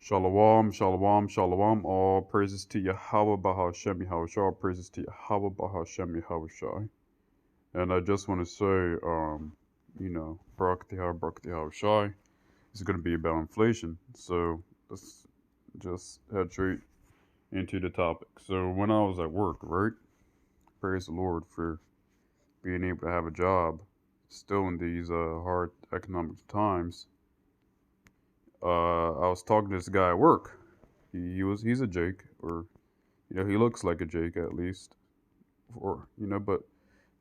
Shalom, shalom, shalom. All praises to Yahweh Bahashem Yahushua. All praises to Yahweh Bahashem Yahushua. And I just want to say, Barak Yahushua is going to be about inflation. So let's just head straight into the topic. So when I was at work, right? Praise the Lord for being able to have a job still in these hard economic times. I was talking to this guy at work. He's a Jake, or he looks like a Jake at least, or but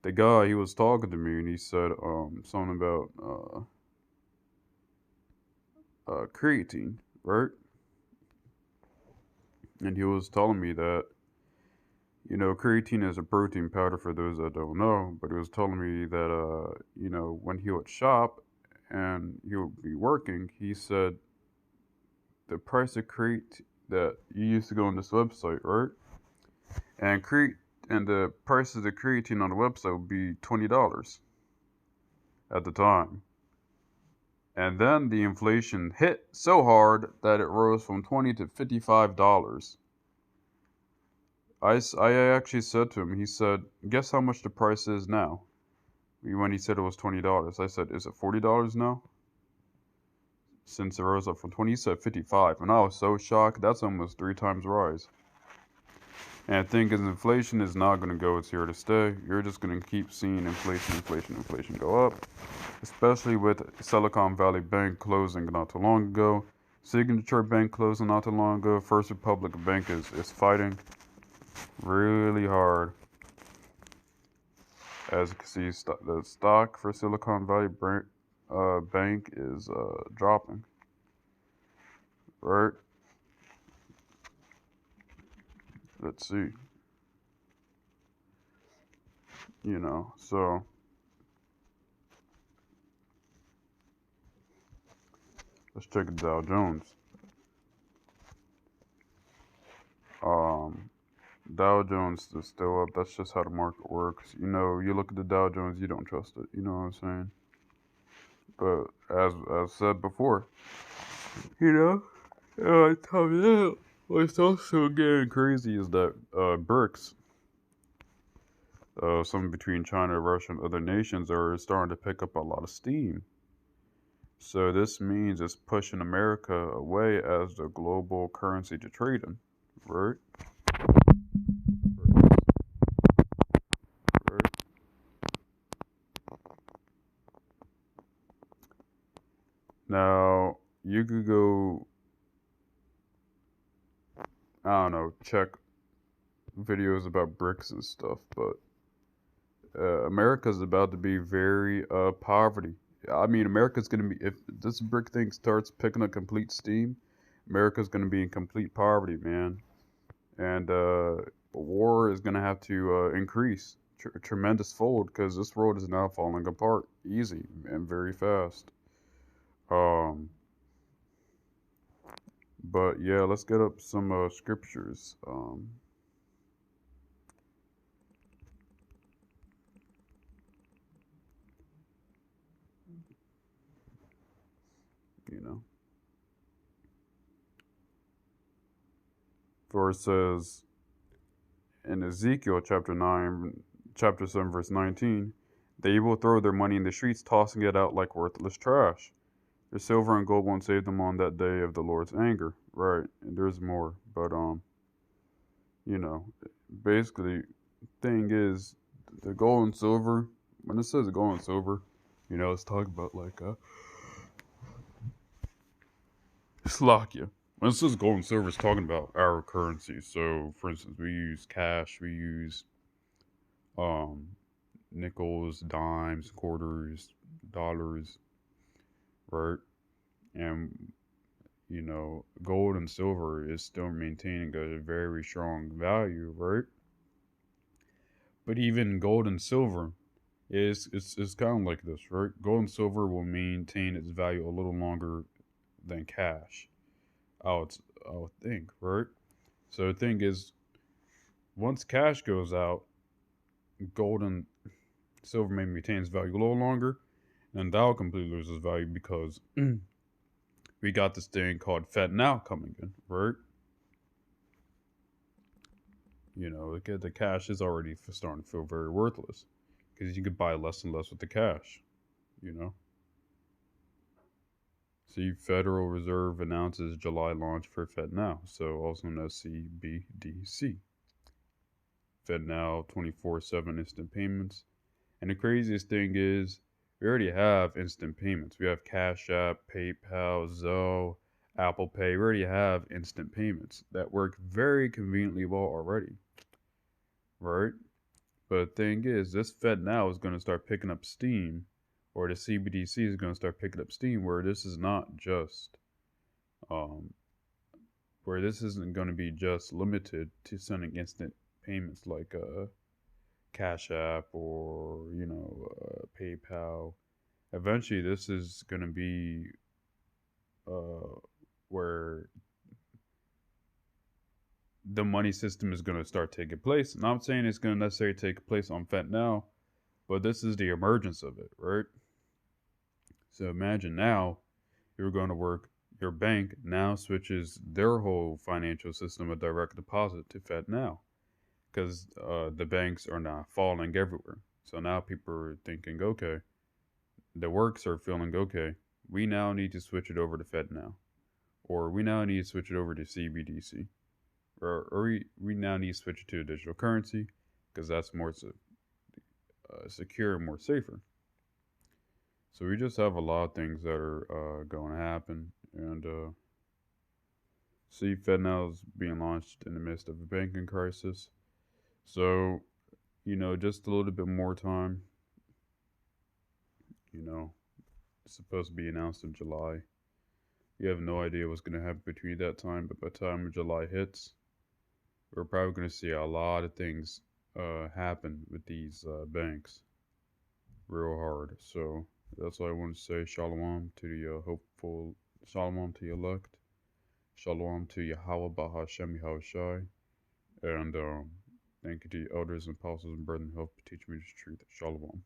the guy, he was talking to me and he said something about creatine, right? And he was telling me that creatine is a protein powder for those that don't know, but he was telling me that when he would shop and he would be working, he said the price of creatine that you used to go on this website, right? And the price of the creatine on the website would be $20 at the time. And then the inflation hit so hard that it rose from $20 to $55. I actually said to him, he said, guess how much the price is now? When he said it was $20. I said, is it $40 now? Since it rose up from 20, he said 55. And I was so shocked. That's almost 3 times rise. And I think as inflation is not going to go, it's here to stay. You're just going to keep seeing inflation go up. Especially with Silicon Valley Bank closing not too long ago. Signature Bank closing not too long ago. First Republic Bank is fighting really hard. As you can see, the stock for Silicon Valley Bank is dropping. Right? Let's see. So let's check the Dow Jones. Dow Jones is still up. That's just how the market works. You look at the Dow Jones, you don't trust it. You know what I'm saying? But as I've said before, I tell you, what's also getting crazy is that BRICS, some between China, Russia, and other nations, are starting to pick up a lot of steam. So this means it's pushing America away as the global currency to trade in, right? Right. Now you could go, I don't know, check videos about BRICS and stuff, but America's about to be very poverty. I mean, America's gonna be, if this brick thing starts picking up complete steam, America's gonna be in complete poverty, man. And war is gonna have to increase tremendous fold because this world is now falling apart easy and very fast. Um, but yeah, let's get up some scriptures. You know, for it says in Ezekiel chapter 7, verse 19, they will throw their money in the streets, tossing it out like worthless trash. Their silver and gold won't save them on that day of the Lord's anger. Right, and there's more, but you know, basically, thing is, the gold and silver. When it says gold and silver, it's talking about like Slovakia. When it says gold and silver, it's talking about our currency. So, for instance, we use cash, we use um nickels, dimes, quarters, dollars, right? And gold and silver is still maintaining a very strong value, right? But even gold and silver it's kind of like this, right? Gold and silver will maintain its value a little longer than cash. I would think, right? So the thing is, once cash goes out, gold and silver may maintain its value a little longer, and that'll completely lose its value because we got this thing called FedNow coming in, right? The cash is already starting to feel very worthless because you could buy less and less with the cash, you know? See, Federal Reserve announces July launch for FedNow, so also known as CBDC. FedNow 24/7 instant payments. And the craziest thing is, we already have instant payments. We have Cash App, PayPal, Zelle, Apple Pay. We already have instant payments that work very conveniently well already, right? But the thing is, this FedNow is going to start picking up steam, or the CBDC is going to start picking up steam, where this is not just, um, where this isn't going to be just limited to sending instant payments like Cash App or PayPal. Eventually, this is going to be uh, where the money system is going to start taking place. And I'm not saying it's going to necessarily take place on FedNow, but this is the emergence of it, right? So imagine now you're going to work. Your bank now switches their whole financial system of direct deposit to FedNow because the banks are now falling everywhere. So now people are thinking, okay, the works are feeling okay. We now need to switch it over to FedNow, or we now need to switch it over to CBDC, or we now need to switch it to a digital currency because that's more secure and more safer. So we just have a lot of things that are going to happen, and see, FedNow is being launched in the midst of a banking crisis. So just a little bit more time. It's supposed to be announced in July. You have no idea what's going to happen between that time, but by the time July hits, we're probably going to see a lot of things happen with these banks real hard. So that's all I want to say. Shalom to the hopeful, shalom to the elect, shalom to Yahweh Bahashem Yahushai, and thank you to the elders and apostles and brethren who helped teach me the truth. Shalom.